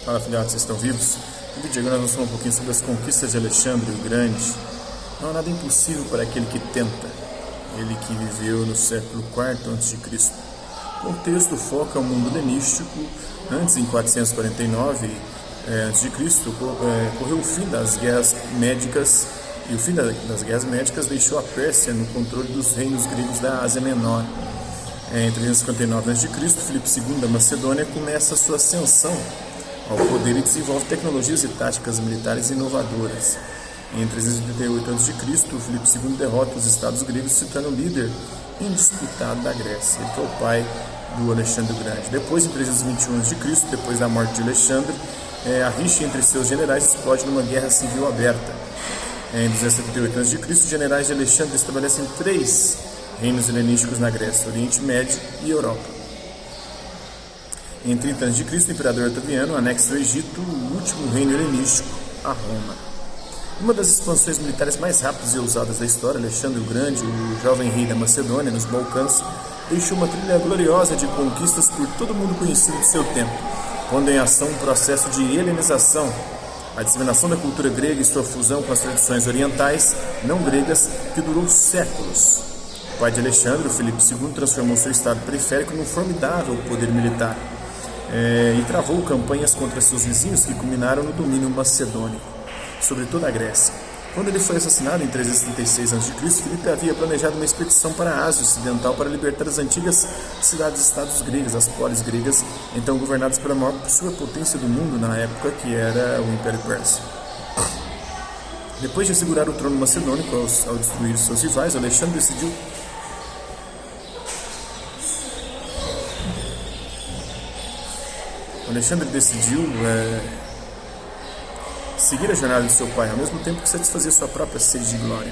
Fala, filhotes, vocês estão vivos? No vídeo agora nós vamos falar um pouquinho sobre as conquistas de Alexandre o Grande. Não há nada impossível para aquele que tenta, ele que viveu no século IV a.C. O contexto foca o mundo helenístico. Antes, em 449 a.C., ocorreu o fim das guerras médicas, e o fim das guerras médicas deixou a Pérsia no controle dos reinos gregos da Ásia Menor. Em 359 a.C., Filipe II da Macedônia começa a sua ascensão ao poder e desenvolve tecnologias e táticas militares inovadoras. Em 388 a.C., Filipe II derrota os estados gregos e se torna o líder indisputado da Grécia. Ele que é o pai do Alexandre o Grande. Depois, em 321 a.C., depois da morte de Alexandre, a rixa entre seus generais explode numa guerra civil aberta. Em 278 a.C., os generais de Alexandre estabelecem 3 reinos helenísticos na Grécia, Oriente Médio e Europa. Em 30 a.C., o imperador Otaviano anexa o Egito, o último reino helenístico, a Roma. Uma das expansões militares mais rápidas e ousadas da história, Alexandre o Grande, o jovem rei da Macedônia, nos Balcãs, deixou uma trilha gloriosa de conquistas por todo mundo conhecido de seu tempo, pondo em ação um processo de helenização, a disseminação da cultura grega e sua fusão com as tradições orientais, não gregas, que durou séculos. O pai de Alexandre, o Filipe II, transformou seu estado periférico num formidável poder militar e travou campanhas contra seus vizinhos que culminaram no domínio macedônico sobre toda a Grécia. Quando ele foi assassinado em 336 a.C., Filipe havia planejado uma expedição para a Ásia Ocidental para libertar as antigas cidades-estados gregas, as polis gregas, então governadas pela maior superpotência do mundo na época, que era o Império Persa. Depois de assegurar o trono macedônico ao destruir seus rivais, Alexandre decidiu seguir a jornada de seu pai, ao mesmo tempo que satisfazia sua própria sede de glória.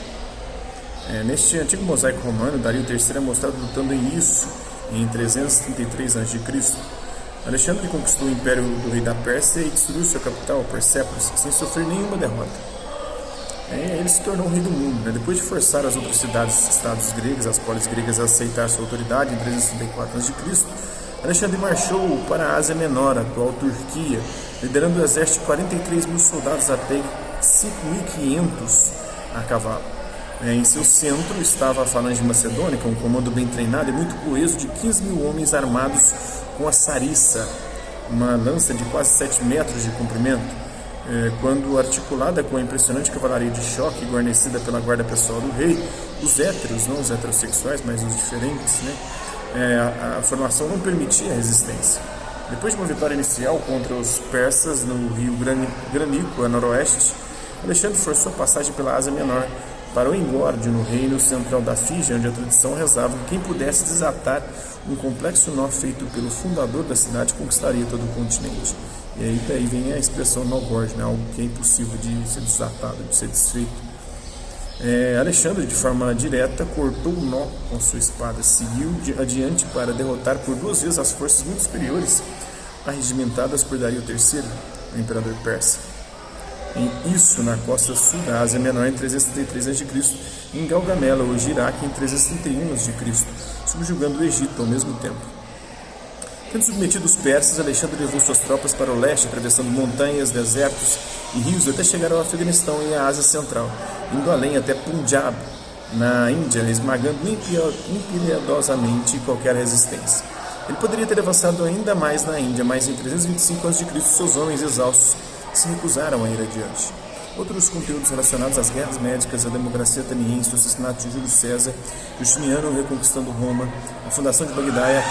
Neste antigo mosaico romano, Dario III é mostrado lutando em Isso, em 333 a.C. Alexandre conquistou o império do rei da Pérsia e destruiu sua capital, Persépolis, sem sofrer nenhuma derrota. Ele se tornou o rei do mundo. Depois de forçar as outras cidades-estados gregas, as polis gregas, a aceitar sua autoridade, em 364 a.C., Alexandre marchou para a Ásia Menor, a atual Turquia, liderando um exército de 43 mil soldados até 5.500 a cavalo. Em seu centro estava a falange macedônica, um comando bem treinado e muito coeso de 15 mil homens armados com a sarissa, uma lança de quase 7 metros de comprimento. Quando articulada com a impressionante cavalaria de choque guarnecida pela guarda pessoal do rei, os héteros, não os heterossexuais, mas os diferentes, a formação não permitia a resistência. Depois de uma vitória inicial contra os persas no rio Granico, a noroeste, Alexandre forçou a passagem pela Ásia Menor, parou em Górdio, no reino central da Fígia, onde a tradição rezava que quem pudesse desatar um complexo nó feito pelo fundador da cidade conquistaria todo o continente. E aí daí vem a expressão nó Górdio, algo que é impossível de ser desatado, de ser desfeito. Alexandre, de forma direta, cortou o nó com sua espada, seguiu adiante para derrotar por 2 vezes as forças muito superiores arregimentadas por Dario III, o imperador persa. Em Isso, na costa sul da Ásia Menor, em 373 a.C., em Galgamela, hoje Iraque, em 331 a.C., subjugando o Egito ao mesmo tempo. Tendo submetido os persas, Alexandre levou suas tropas para o leste, atravessando montanhas, desertos e rios até chegar ao Afeganistão e à Ásia Central, indo além até Punjab, na Índia, esmagando impiedosamente qualquer resistência. Ele poderia ter avançado ainda mais na Índia, mas em 325 a.C., seus homens exaustos se recusaram a ir adiante. Outros conteúdos relacionados às guerras médicas, à democracia ateniense, o assassinato de Júlio César, Justiniano reconquistando Roma, a fundação de Bagdá e a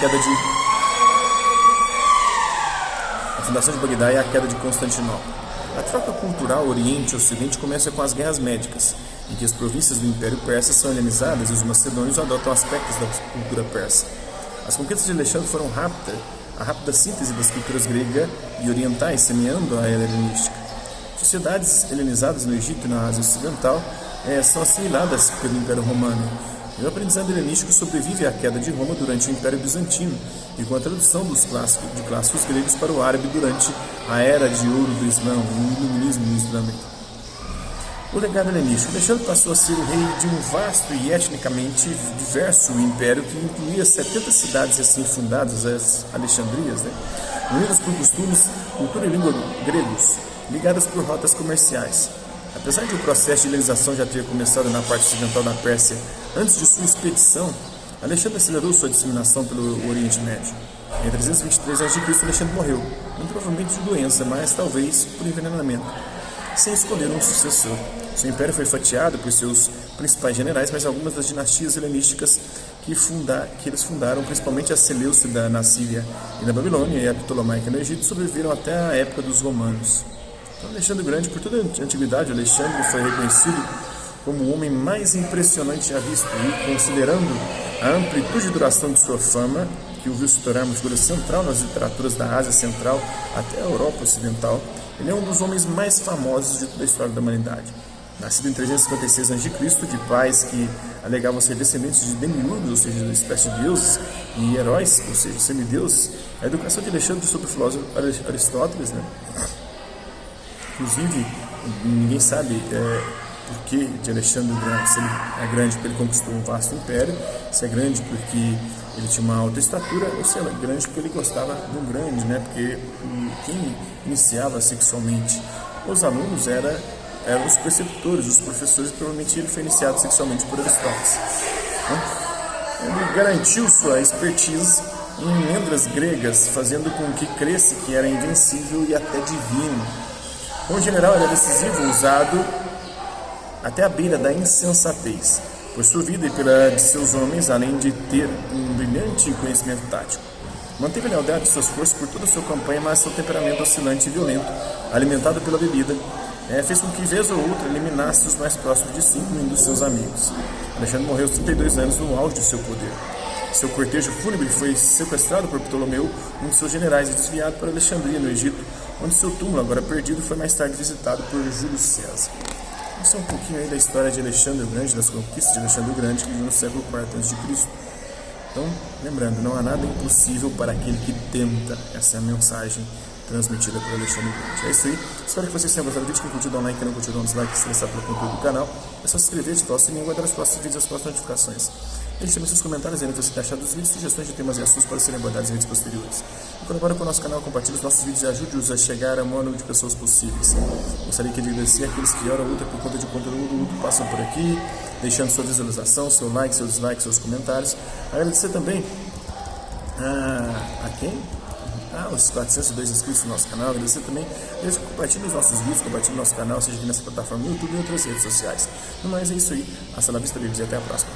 queda de Constantinopla. A troca cultural Oriente e Ocidente começa com as guerras médicas, em que as províncias do Império Persa são helenizadas e os macedônios adotam aspectos da cultura persa. As conquistas de Alexandre foram a rápida síntese das culturas grega e orientais, semeando a era helenística. Sociedades helenizadas no Egito e na Ásia Ocidental são assimiladas pelo Império Romano. E o aprendizado helenístico sobrevive à queda de Roma durante o Império Bizantino e com a tradução de clássicos gregos para o árabe durante a Era de Ouro do Islã, o Iluminismo islâmico. O legado helenístico. Alexandre passou a ser o rei de um vasto e etnicamente diverso império que incluía 70 cidades assim fundadas, as Alexandrias, unidas por costumes, cultura e língua gregos, ligadas por rotas comerciais. Apesar de o processo de helenização já ter começado na parte ocidental da Pérsia antes de sua expedição, Alexandre acelerou sua disseminação pelo Oriente Médio. Em 323 a.C., Alexandre morreu, não provavelmente de doença, mas talvez por envenenamento, sem escolher um sucessor. Seu império foi fatiado por seus principais generais, mas algumas das dinastias helenísticas que eles fundaram, principalmente a Seleucida na Síria e na Babilônia, e a Ptolomaica no Egito, sobreviveram até a época dos romanos. Então, Alexandre o Grande, por toda a antiguidade, Alexandre foi reconhecido como o homem mais impressionante já visto, e considerando a amplitude e duração de sua fama, que o viu se tornar uma figura central nas literaturas da Ásia Central até a Europa Ocidental, ele é um dos homens mais famosos de toda a história da humanidade. Nascido em 356 a.C., de pais que alegavam ser descendentes de demiurgos, ou seja, de espécie de deuses, e heróis, ou seja, semideuses, a educação de Alexandre sobre o filósofo Aristóteles, Inclusive, ninguém sabe por que de Alexandre o Grande, se ele é grande porque ele conquistou um vasto império, se é grande porque ele tinha uma alta estatura, ou se ele é grande porque ele gostava do grande, porque quem iniciava sexualmente os alunos eram os preceptores, os professores, provavelmente ele foi iniciado sexualmente por Aristóteles. Ele garantiu sua expertise em lendas gregas, fazendo com que cresce que era invencível e até divino. Como general, era decisivo, usado até a beira da insensatez, por sua vida e pela de seus homens, além de ter um brilhante conhecimento tático. Manteve a lealdade de suas forças por toda a sua campanha, mas seu temperamento oscilante e violento, alimentado pela bebida, fez com que, vez ou outra, eliminasse os mais próximos de si, incluindo seus amigos. Alexandre morreu aos 32 anos no auge de seu poder. Seu cortejo fúnebre foi sequestrado por Ptolomeu, um de seus generais, e desviado para Alexandria, no Egito, onde seu túmulo, agora perdido, foi mais tarde visitado por Júlio César. Isso é um pouquinho aí da história de Alexandre o Grande, das conquistas de Alexandre o Grande, que viveu no século IV a.C. Então, lembrando, não há nada impossível para aquele que tenta. Essa é a mensagem transmitida por Alexandre o Grande. É isso aí. Espero que vocês tenham gostado do vídeo. Quem curtiu, dá um like. Quem não curtiu, dá um dislike. Se interessar pelo conteúdo do canal, é só se inscrever, ativar o sininho e aguardar os próximos vídeos e as próximas notificações. Deixe também seus comentários aí no que você tem achado dos vídeos, sugestões de temas e assuntos para serem abordados em vídeos posteriores. E colabore com o nosso canal, compartilhe os nossos vídeos e ajude-os a chegar a maior número de pessoas possíveis. Gostaria de agradecer àqueles que hora ou outra por conta de conteúdo passam por aqui, deixando sua visualização, seu like, seu dislike, seus comentários. Agradecer também a quem? Os 402 inscritos no nosso canal. Agradecer também eles que compartilhem os nossos vídeos, compartilhem o nosso canal, seja aqui nessa plataforma no YouTube e em outras redes sociais. No mais, é isso aí. Hasta la vista, babies, e até a próxima.